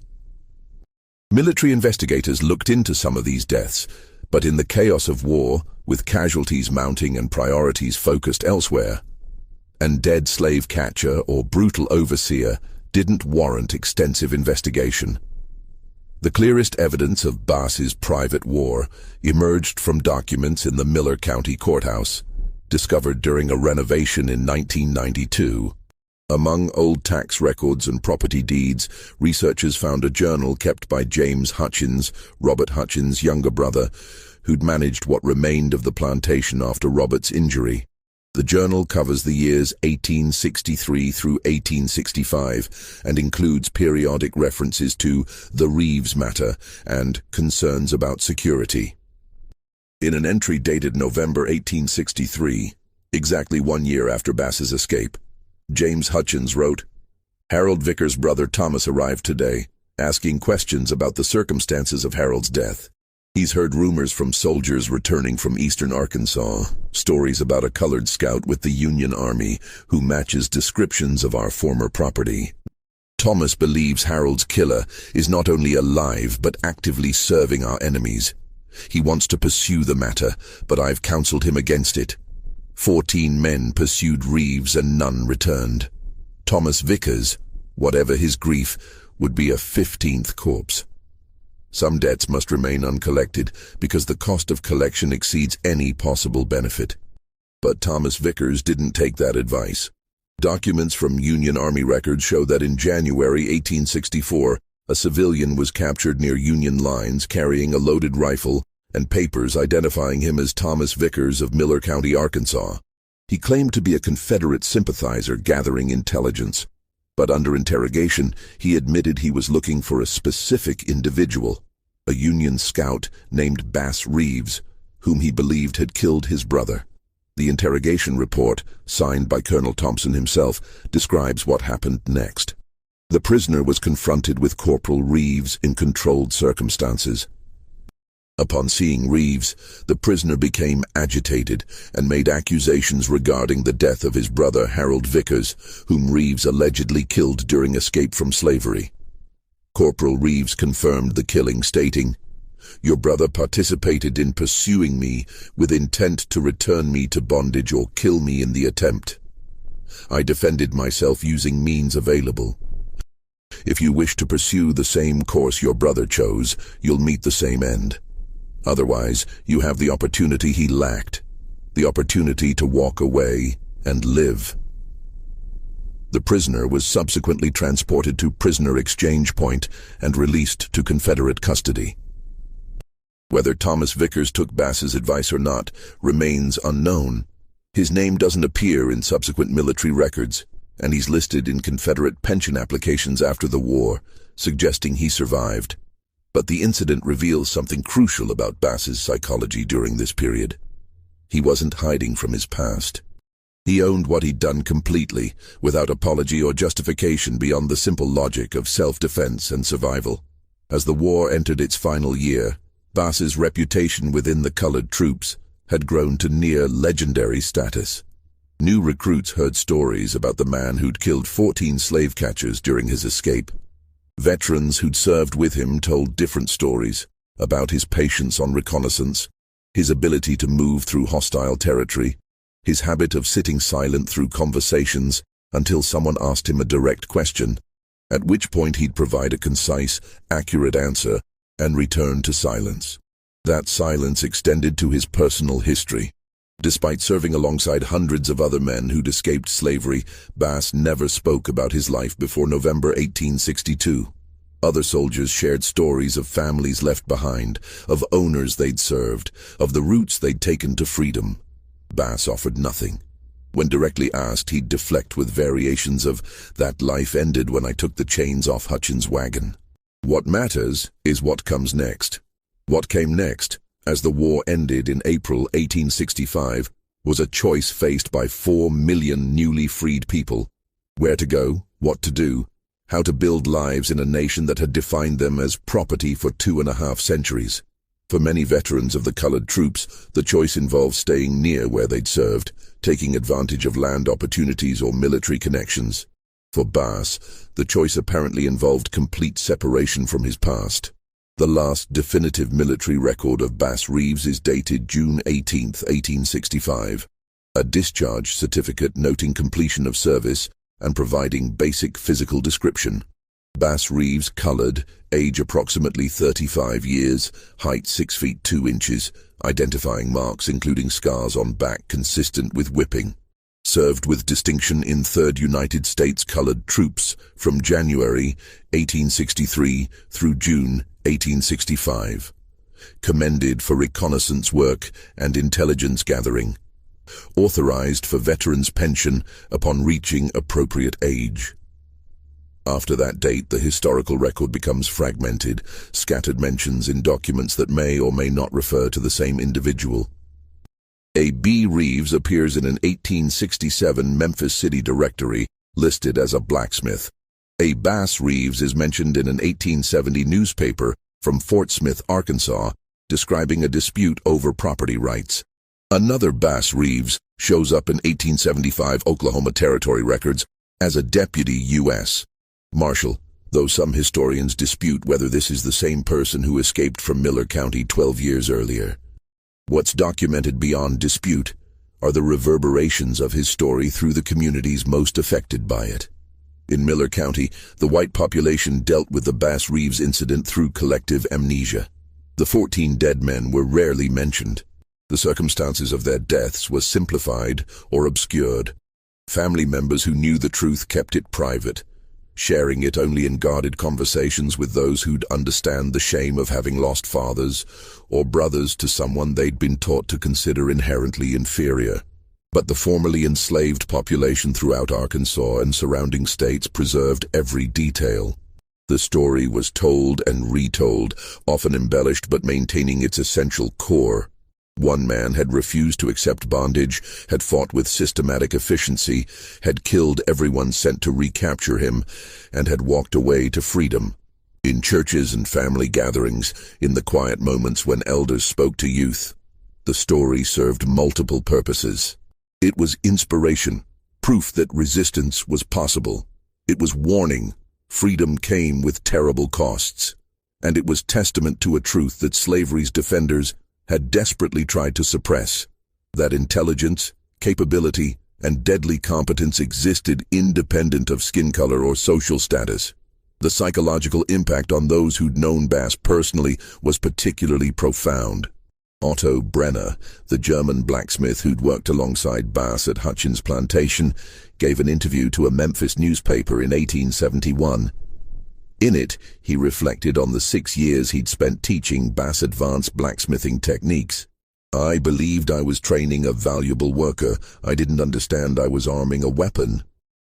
Military investigators looked into some of these deaths, but in the chaos of war, with casualties mounting and priorities focused elsewhere, and dead slave catcher or brutal overseer didn't warrant extensive investigation. The clearest evidence of Bass's private war emerged from documents in the Miller County Courthouse, discovered during a renovation in 1992. Among old tax records and property deeds, researchers found a journal kept by James Hutchins, Robert Hutchins' younger brother, who'd managed what remained of the plantation after Robert's injury. The journal covers the years 1863 through 1865 and includes periodic references to the Reeves matter and concerns about security. In an entry dated November 1863, exactly 1 year after Bass's escape, James Hutchins wrote, "Harold Vickers' brother Thomas arrived today, asking questions about the circumstances of Harold's death. He's heard rumors from soldiers returning from eastern Arkansas, stories about a colored scout with the Union Army who matches descriptions of our former property. Thomas believes Harold's killer is not only alive but actively serving our enemies. He wants to pursue the matter, but I've counseled him against it. 14 men pursued Reeves and none returned. Thomas Vickers, whatever his grief, would be a 15th corpse. Some debts must remain uncollected because the cost of collection exceeds any possible benefit." But Thomas Vickers didn't take that advice. Documents from Union Army records show that in January 1864, a civilian was captured near Union lines carrying a loaded rifle and papers identifying him as Thomas Vickers of Miller County, Arkansas. He claimed to be a Confederate sympathizer gathering intelligence, but under interrogation, he admitted he was looking for a specific individual, a Union scout named Bass Reeves, whom he believed had killed his brother. The interrogation report, signed by Colonel Thompson himself, describes what happened next. The prisoner was confronted with Corporal Reeves in controlled circumstances. Upon seeing Reeves, the prisoner became agitated and made accusations regarding the death of his brother Harold Vickers, whom Reeves allegedly killed during escape from slavery. Corporal Reeves confirmed the killing, stating, "Your brother participated in pursuing me with intent to return me to bondage or kill me in the attempt. I defended myself using means available. If you wish to pursue the same course your brother chose, you'll meet the same end. Otherwise, you have the opportunity he lacked, the opportunity to walk away and live." The prisoner was subsequently transported to Prisoner Exchange Point and released to Confederate custody. Whether Thomas Vickers took Bass's advice or not remains unknown. His name doesn't appear in subsequent military records, and he's listed in Confederate pension applications after the war, suggesting he survived. But the incident reveals something crucial about Bass's psychology during this period. He wasn't hiding from his past. He owned what he'd done completely, without apology or justification beyond the simple logic of self-defense and survival. As the war entered its final year, Bass's reputation within the colored troops had grown to near legendary status. New recruits heard stories about the man who'd killed 14 slave catchers during his escape. Veterans who'd served with him told different stories about his patience on reconnaissance, his ability to move through hostile territory, his habit of sitting silent through conversations until someone asked him a direct question, at which point he'd provide a concise, accurate answer and return to silence. That silence extended to his personal history. Despite serving alongside hundreds of other men who'd escaped slavery, Bass never spoke about his life before November 1862. Other soldiers shared stories of families left behind, of owners they'd served, of the routes they'd taken to freedom. Bass offered nothing. When directly asked, he'd deflect with variations of, "That life ended when I took the chains off Hutchins' wagon." What matters is what comes next. What came next, as the war ended in April 1865, was a choice faced by 4 million newly freed people. Where to go, what to do, how to build lives in a nation that had defined them as property for 2.5 centuries. For many veterans of the colored troops, the choice involved staying near where they'd served, taking advantage of land opportunities or military connections. For Bass, the choice apparently involved complete separation from his past. The last definitive military record of Bass Reeves is dated June 18, 1865. A discharge certificate noting completion of service and providing basic physical description. Bass Reeves, colored, age approximately 35 years, height 6 feet 2 inches, identifying marks including scars on back consistent with whipping. Served with distinction in 3rd United States Colored Troops from January 1863 through June 1865. Commended for reconnaissance work and intelligence gathering. Authorized for veterans' pension upon reaching appropriate age. After that date, the historical record becomes fragmented, scattered mentions in documents that may or may not refer to the same individual. A B. Reeves appears in an 1867 Memphis City directory, listed as a blacksmith. A Bass Reeves is mentioned in an 1870 newspaper from Fort Smith, Arkansas, describing a dispute over property rights. Another Bass Reeves shows up in 1875 Oklahoma Territory records as a deputy U.S. Marshal, though some historians dispute whether this is the same person who escaped from Miller County 12 years earlier. What's documented beyond dispute are the reverberations of his story through the communities most affected by it. In Miller County, the white population dealt with the Bass Reeves incident through collective amnesia. The 14 dead men were rarely mentioned. The circumstances of their deaths were simplified or obscured. Family members who knew the truth kept it private, sharing it only in guarded conversations with those who'd understand the shame of having lost fathers or brothers to someone they'd been taught to consider inherently inferior. But the formerly enslaved population throughout Arkansas and surrounding states preserved every detail. The story was told and retold, often embellished but maintaining its essential core. One man had refused to accept bondage, had fought with systematic efficiency, had killed everyone sent to recapture him, and had walked away to freedom. In churches and family gatherings, in the quiet moments when elders spoke to youth, the story served multiple purposes. It was inspiration, proof that resistance was possible. It was warning, freedom came with terrible costs. And it was testament to a truth that slavery's defenders had desperately tried to suppress, that intelligence, capability, and deadly competence existed independent of skin color or social status. The psychological impact on those who'd known Bass personally was particularly profound. Otto Brenner, the German blacksmith who'd worked alongside Bass at Hutchins Plantation, gave an interview to a Memphis newspaper in 1871. In it, he reflected on the 6 years he'd spent teaching Bass advanced blacksmithing techniques. "I believed I was training a valuable worker. I didn't understand I was arming a weapon.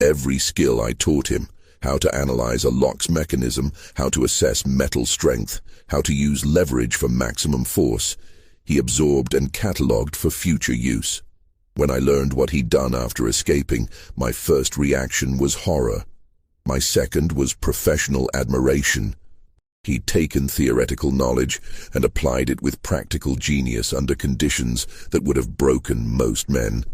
Every skill I taught him, how to analyze a lock's mechanism, how to assess metal strength, how to use leverage for maximum force, he absorbed and cataloged for future use. When I learned what he'd done after escaping, my first reaction was horror. My second was professional admiration. He'd taken theoretical knowledge and applied it with practical genius under conditions that would have broken most men.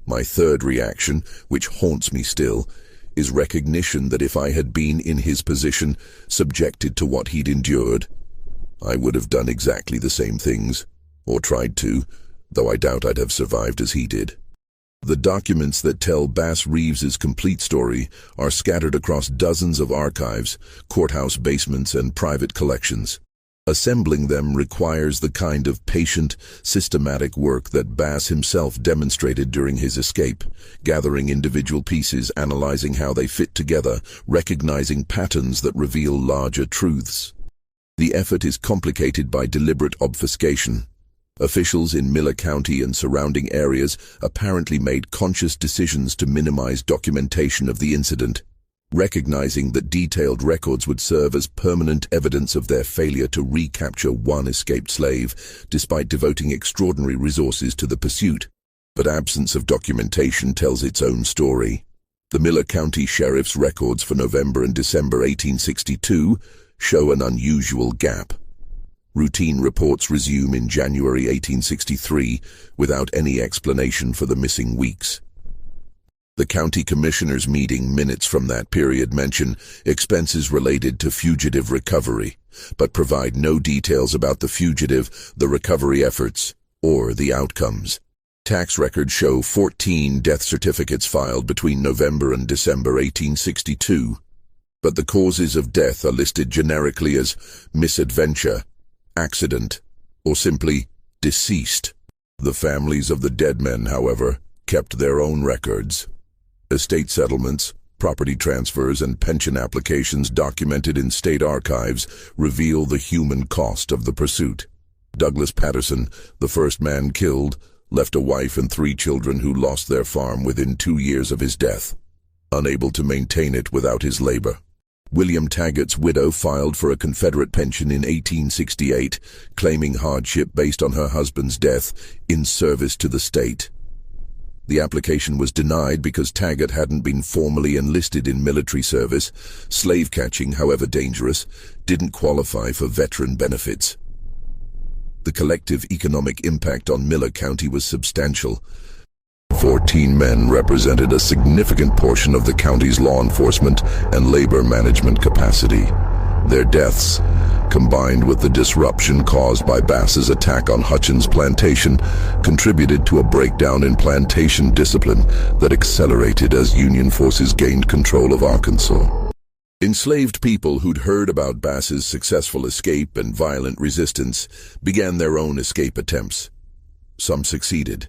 My third reaction, which haunts me still, is recognition that if I had been in his position, subjected to what he'd endured, I would have done exactly the same things, or tried to, though I doubt I'd have survived as he did." The documents that tell Bass Reeves's complete story are scattered across dozens of archives, courthouse basements, and private collections. Assembling them requires the kind of patient, systematic work that Bass himself demonstrated during his escape, gathering individual pieces, analyzing how they fit together, recognizing patterns that reveal larger truths. The effort is complicated by deliberate obfuscation. Officials in Miller County and surrounding areas apparently made conscious decisions to minimize documentation of the incident, recognizing that detailed records would serve as permanent evidence of their failure to recapture one escaped slave, despite devoting extraordinary resources to the pursuit. But absence of documentation tells its own story. The Miller County Sheriff's records for November and December 1862 show an unusual gap. Routine reports resume in January 1863 without any explanation for the missing weeks. The county commissioners' meeting minutes from that period mention expenses related to fugitive recovery, but provide no details about the fugitive, the recovery efforts, or the outcomes. Tax records show 14 death certificates filed between November and December 1862, but the causes of death are listed generically as misadventure, accident, or simply deceased. The families of the dead men, however, kept their own records. Estate settlements, property transfers, and pension applications documented in state archives reveal the human cost of the pursuit. Douglas Patterson, the first man killed, left a wife and 3 children who lost their farm within 2 years of his death, unable to maintain it without his labor. William Taggart's widow filed for a Confederate pension in 1868, claiming hardship based on her husband's death in service to the state. The application was denied because Taggart hadn't been formally enlisted in military service. Slave catching, however dangerous, didn't qualify for veteran benefits. The collective economic impact on Miller County was substantial. 14 men represented a significant portion of the county's law enforcement and labor management capacity. Their deaths, combined with the disruption caused by Bass's attack on Hutchins Plantation, contributed to a breakdown in plantation discipline that accelerated as Union forces gained control of Arkansas. Enslaved people who'd heard about Bass's successful escape and violent resistance began their own escape attempts. Some succeeded.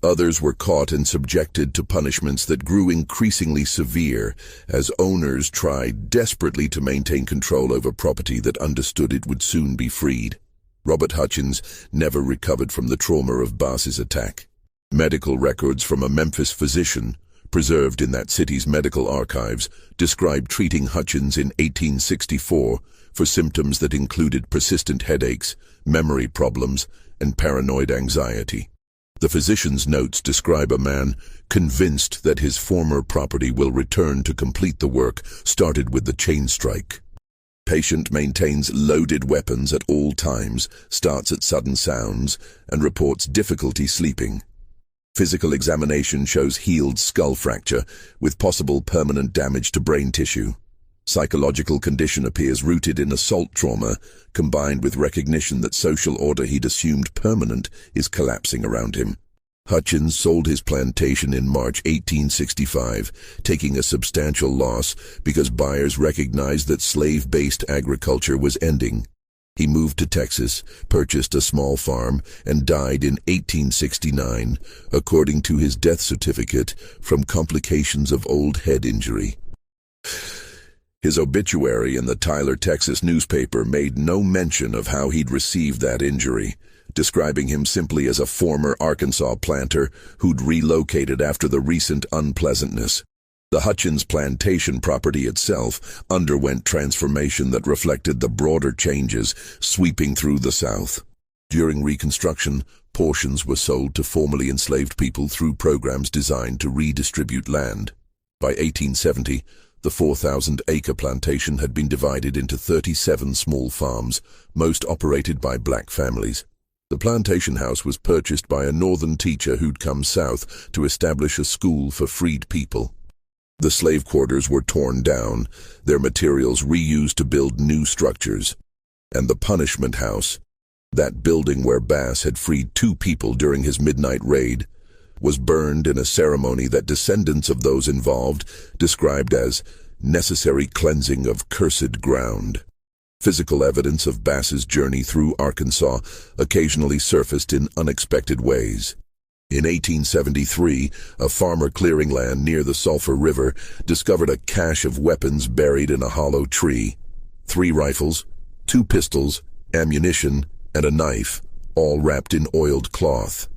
Others were caught and subjected to punishments that grew increasingly severe as owners tried desperately to maintain control over property that understood it would soon be freed. Robert Hutchins never recovered from the trauma of Bass's attack. Medical records from a Memphis physician, preserved in that city's medical archives, described treating Hutchins in 1864 for symptoms that included persistent headaches, memory problems, and paranoid anxiety. The physician's notes describe a man convinced that his former property will return to complete the work started with the chain strike. Patient maintains loaded weapons at all times, starts at sudden sounds, and reports difficulty sleeping. Physical examination shows healed skull fracture with possible permanent damage to brain tissue. Psychological condition appears rooted in assault trauma, combined with recognition that social order he'd assumed permanent is collapsing around him. Hutchins sold his plantation in March 1865, taking a substantial loss because buyers recognized that slave-based agriculture was ending. He moved to Texas, purchased a small farm, and died in 1869, according to his death certificate, from complications of old head injury. His obituary in the Tyler, Texas newspaper made no mention of how he'd received that injury, describing him simply as a former Arkansas planter who'd relocated after the recent unpleasantness. The Hutchins Plantation property itself underwent transformation that reflected the broader changes sweeping through the South. During Reconstruction, portions were sold to formerly enslaved people through programs designed to redistribute land. By 1870, the 4,000-acre plantation had been divided into 37 small farms, most operated by black families. The plantation house was purchased by a northern teacher who'd come south to establish a school for freed people. The slave quarters were torn down, their materials reused to build new structures. And the punishment house, that building where Bass had freed 2 people during his midnight raid, was burned in a ceremony that descendants of those involved described as necessary cleansing of cursed ground. Physical evidence of Bass's journey through Arkansas occasionally surfaced in unexpected ways. In 1873, a farmer clearing land near the Sulphur River discovered a cache of weapons buried in a hollow tree. 3 rifles, 2 pistols, ammunition, and a knife, all wrapped in oiled cloth.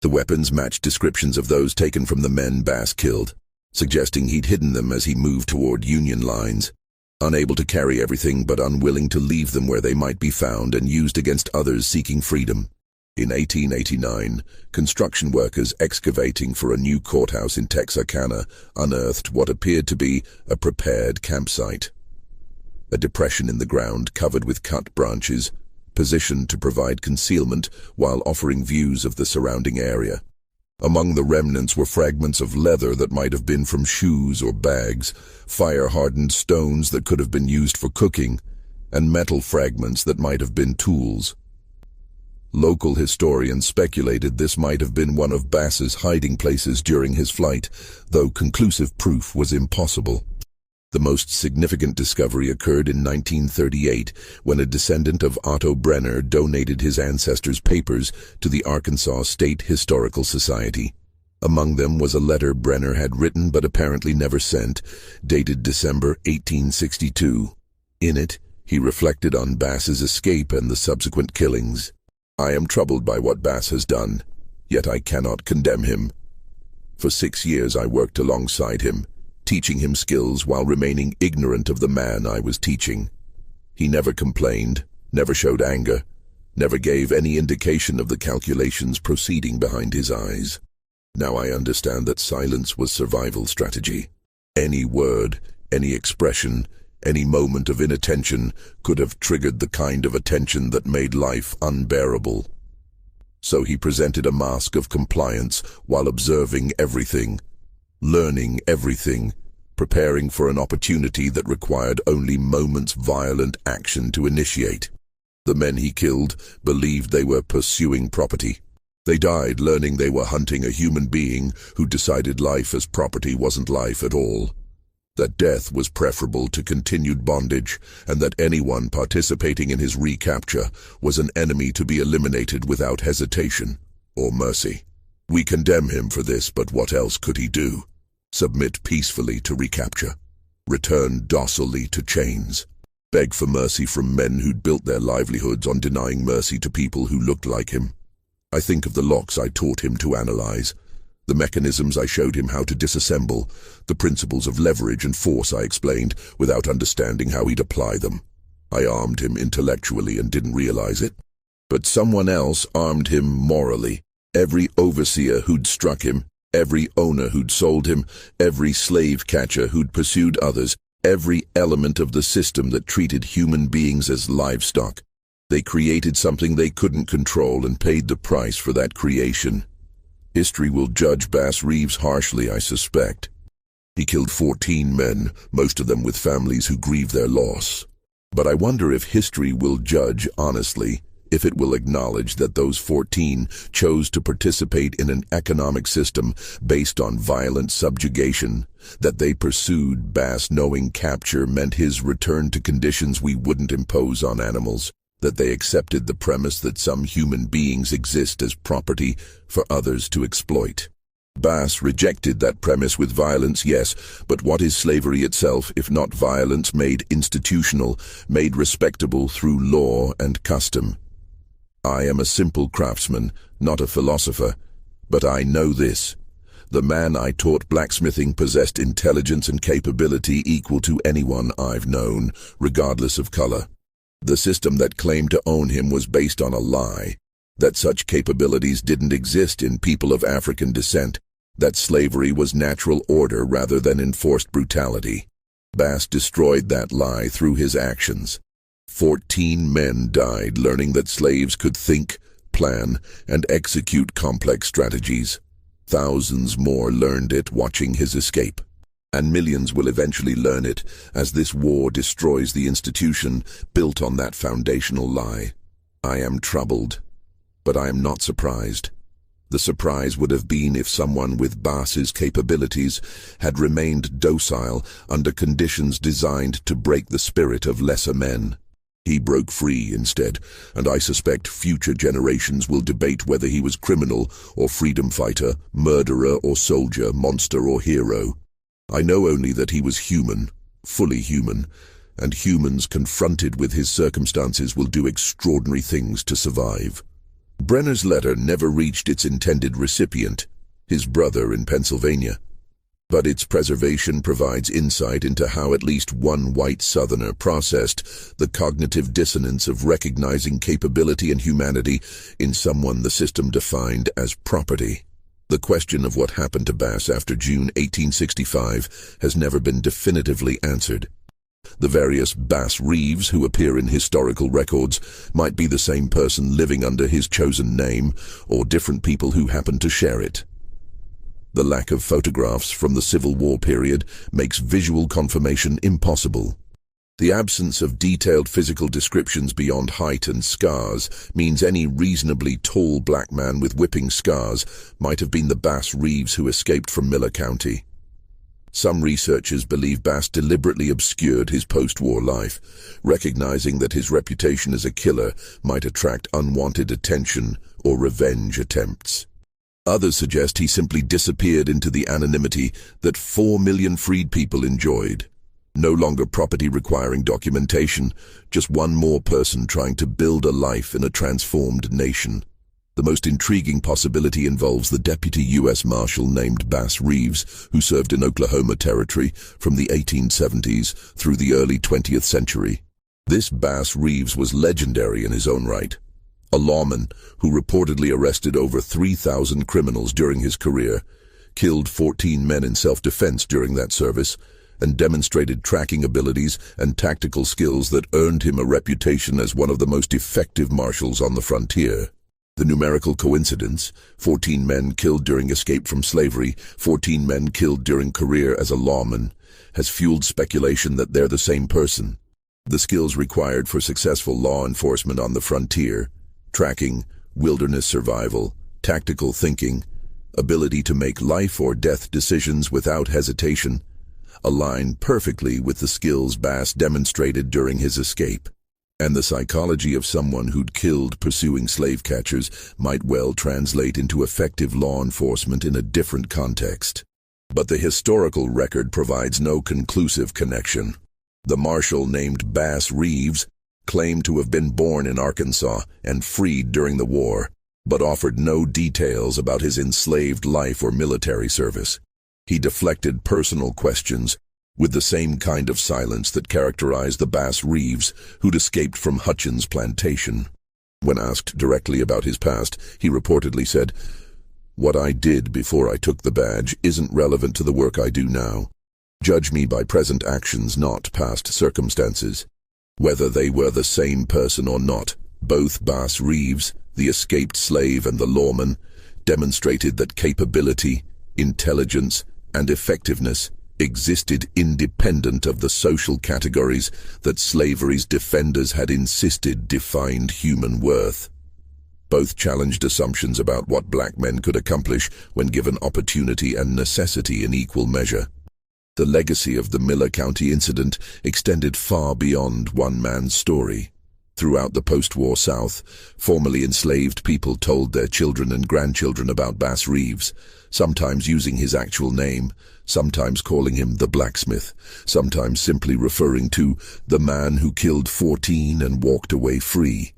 The weapons matched descriptions of those taken from the men Bass killed, suggesting he'd hidden them as he moved toward Union lines, unable to carry everything but unwilling to leave them where they might be found and used against others seeking freedom. In 1889, construction workers excavating for a new courthouse in Texarkana unearthed what appeared to be a prepared campsite. A depression in the ground covered with cut branches, positioned to provide concealment while offering views of the surrounding area. Among the remnants were fragments of leather that might have been from shoes or bags, fire-hardened stones that could have been used for cooking, and metal fragments that might have been tools. Local historians speculated this might have been one of Bass's hiding places during his flight, though conclusive proof was impossible. The most significant discovery occurred in 1938 when a descendant of Otto Brenner donated his ancestors' papers to the Arkansas State Historical Society. Among them was a letter Brenner had written but apparently never sent, dated December 1862. In it, he reflected on Bass's escape and the subsequent killings. "I am troubled by what Bass has done, yet I cannot condemn him. For 6 years I worked alongside him, teaching him skills while remaining ignorant of the man I was teaching. He never complained, never showed anger, never gave any indication of the calculations proceeding behind his eyes. Now I understand that silence was survival strategy. Any word, any expression, any moment of inattention could have triggered the kind of attention that made life unbearable. So he presented a mask of compliance while observing everything, learning everything, preparing for an opportunity that required only moments' violent action to initiate. The men he killed believed they were pursuing property. They died learning they were hunting a human being who decided life as property wasn't life at all. That death was preferable to continued bondage, and that anyone participating in his recapture was an enemy to be eliminated without hesitation or mercy. We condemn him for this, but what else could he do? Submit peacefully to recapture? Return docilely to chains? Beg for mercy from men who'd built their livelihoods on denying mercy to people who looked like him? I think of the locks I taught him to analyze, the mechanisms I showed him how to disassemble, the principles of leverage and force I explained without understanding how he'd apply them. I armed him intellectually and didn't realize it. But someone else armed him morally. Every overseer who'd struck him, every owner who'd sold him, every slave catcher who'd pursued others, every element of the system that treated human beings as livestock. They created something they couldn't control and paid the price for that creation. History will judge Bass Reeves harshly, I suspect. He killed 14 men, most of them with families who grieve their loss. But I wonder if history will judge honestly, if it will acknowledge that those 14 chose to participate in an economic system based on violent subjugation, that they pursued Bass knowing capture meant his return to conditions we wouldn't impose on animals, that they accepted the premise that some human beings exist as property for others to exploit. Bass rejected that premise with violence, yes, but what is slavery itself if not violence made institutional, made respectable through law and custom? I am a simple craftsman, not a philosopher, but I know this. The man I taught blacksmithing possessed intelligence and capability equal to anyone I've known, regardless of color. The system that claimed to own him was based on a lie, that such capabilities didn't exist in people of African descent, that slavery was natural order rather than enforced brutality. Bass destroyed that lie through his actions. 14 men died learning that slaves could think, plan, and execute complex strategies. Thousands more learned it watching his escape. And millions will eventually learn it as this war destroys the institution built on that foundational lie. I am troubled, but I am not surprised. The surprise would have been if someone with Bass's capabilities had remained docile under conditions designed to break the spirit of lesser men. He broke free instead, and I suspect future generations will debate whether he was criminal or freedom fighter, murderer or soldier, monster or hero. I know only that he was human, fully human, and humans confronted with his circumstances will do extraordinary things to survive. Brenner's letter never reached its intended recipient, his brother in Pennsylvania, but its preservation provides insight into how at least one white Southerner processed the cognitive dissonance of recognizing capability and humanity in someone the system defined as property. The question of what happened to Bass after June 1865 has never been definitively answered. The various Bass Reeves who appear in historical records might be the same person living under his chosen name, or different people who happen to share it. The lack of photographs from the Civil War period makes visual confirmation impossible. The absence of detailed physical descriptions beyond height and scars means any reasonably tall black man with whipping scars might have been the Bass Reeves who escaped from Miller County. Some researchers believe Bass deliberately obscured his post-war life, recognizing that his reputation as a killer might attract unwanted attention or revenge attempts. Others suggest he simply disappeared into the anonymity that 4 million freed people enjoyed. No longer property requiring documentation, just one more person trying to build a life in a transformed nation. The most intriguing possibility involves the deputy U.S. Marshal named Bass Reeves, who served in Oklahoma Territory from the 1870s through the early 20th century. This Bass Reeves was legendary in his own right. A lawman who reportedly arrested over 3,000 criminals during his career, killed 14 men in self-defense during that service, and demonstrated tracking abilities and tactical skills that earned him a reputation as one of the most effective marshals on the frontier. The numerical coincidence, 14 men killed during escape from slavery, 14 men killed during career as a lawman, has fueled speculation that they're the same person. The skills required for successful law enforcement on the frontier, tracking, wilderness survival, tactical thinking, ability to make life or death decisions without hesitation, align perfectly with the skills Bass demonstrated during his escape. And the psychology of someone who'd killed pursuing slave catchers might well translate into effective law enforcement in a different context. But the historical record provides no conclusive connection. The marshal named Bass Reeves claimed to have been born in Arkansas and freed during the war, but offered no details about his enslaved life or military service. He deflected personal questions with the same kind of silence that characterized the Bass Reeves who'd escaped from Hutchins' plantation. When asked directly about his past, he reportedly said, "What I did before I took the badge isn't relevant to the work I do now. Judge me by present actions, not past circumstances." Whether they were the same person or not, both Bass Reeves, the escaped slave, and the lawman demonstrated that capability, intelligence, and effectiveness existed independent of the social categories that slavery's defenders had insisted defined human worth. Both challenged assumptions about what black men could accomplish when given opportunity and necessity in equal measure. The legacy of the Miller County incident extended far beyond one man's story. Throughout the post-war South, formerly enslaved people told their children and grandchildren about Bass Reeves, sometimes using his actual name, sometimes calling him the blacksmith, sometimes simply referring to the man who killed 14 and walked away free.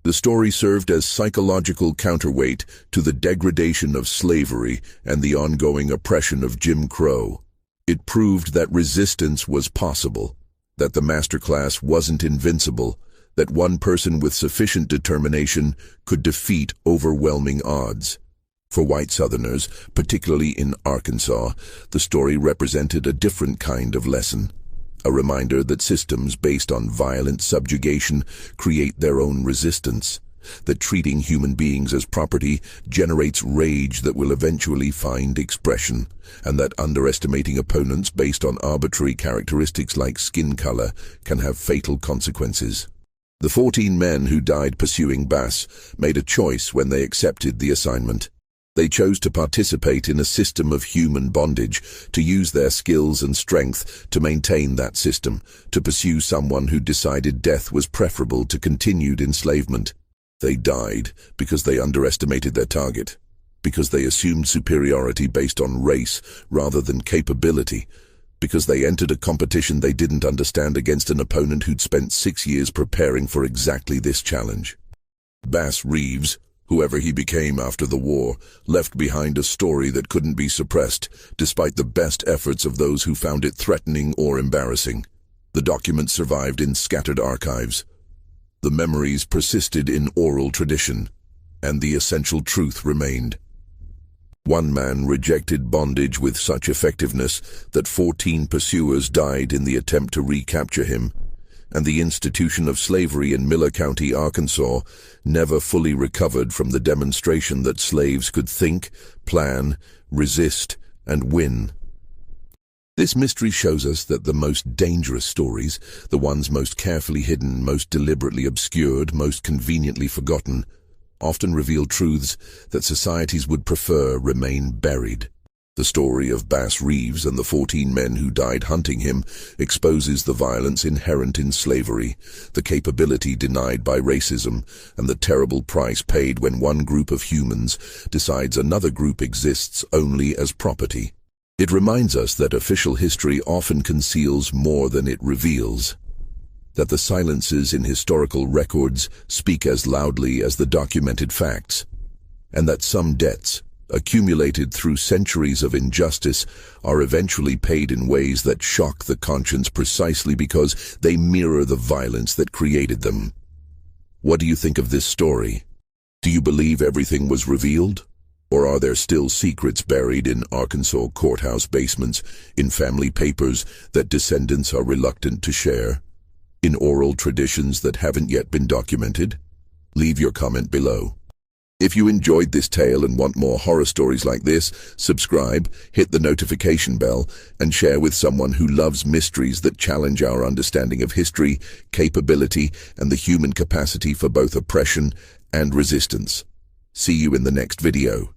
The story served as psychological counterweight to the degradation of slavery and the ongoing oppression of Jim Crow. It proved that resistance was possible, that the masterclass wasn't invincible, that one person with sufficient determination could defeat overwhelming odds. For white Southerners, particularly in Arkansas, the story represented a different kind of lesson. A reminder that systems based on violent subjugation create their own resistance, that treating human beings as property generates rage that will eventually find expression, and that underestimating opponents based on arbitrary characteristics like skin color can have fatal consequences. The 14 men who died pursuing Bass made a choice when they accepted the assignment. They chose to participate in a system of human bondage, to use their skills and strength to maintain that system, to pursue someone who decided death was preferable to continued enslavement. They died because they underestimated their target, because they assumed superiority based on race rather than capability, because they entered a competition they didn't understand against an opponent who'd spent 6 years preparing for exactly this challenge. Bass Reeves, whoever he became after the war, left behind a story that couldn't be suppressed, despite the best efforts of those who found it threatening or embarrassing. The documents survived in scattered archives. The memories persisted in oral tradition, and the essential truth remained. One man rejected bondage with such effectiveness that 14 pursuers died in the attempt to recapture him, and the institution of slavery in Miller County, Arkansas, never fully recovered from the demonstration that slaves could think, plan, resist, and win. This mystery shows us that the most dangerous stories, the ones most carefully hidden, most deliberately obscured, most conveniently forgotten, often reveal truths that societies would prefer remain buried. The story of Bass Reeves and the 14 men who died hunting him exposes the violence inherent in slavery, the capability denied by racism, and the terrible price paid when one group of humans decides another group exists only as property. It reminds us that official history often conceals more than it reveals, that the silences in historical records speak as loudly as the documented facts, and that some debts, accumulated through centuries of injustice, are eventually paid in ways that shock the conscience precisely because they mirror the violence that created them. What do you think of this story? Do you believe everything was revealed? Or are there still secrets buried in Arkansas courthouse basements, in family papers that descendants are reluctant to share, in oral traditions that haven't yet been documented? Leave your comment below. If you enjoyed this tale and want more horror stories like this, subscribe, hit the notification bell, and share with someone who loves mysteries that challenge our understanding of history, capability, and the human capacity for both oppression and resistance. See you in the next video.